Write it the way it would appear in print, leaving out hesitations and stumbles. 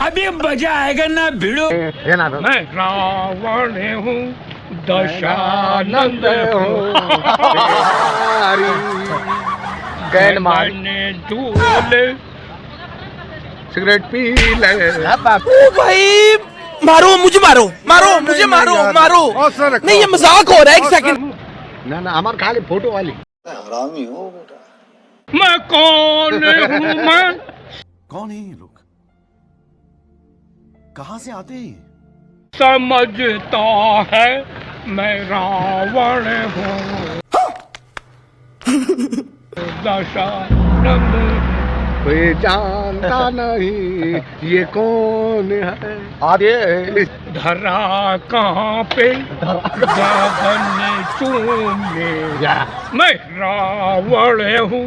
अभी मजा आएगा ना भिड़ो। मैं रावण हूँ दशानंद हूँ गैन मार दूल्हे सिगरेट पी ले ओ भाई मारो मुझे मारो मुझे मारो नहीं ये मजाक हो रहा है एक सेकंड ना ना हमारे खाली फोटो वाली मैं कौन हूँ मैं कौन है ये लोग कहां से आते हैं समझता है मैं रावण हूँ दशानंद कोई जानता नहीं ये कौन है आगे धरा कहाँ पे गगन चूमे मैं रावण हूँ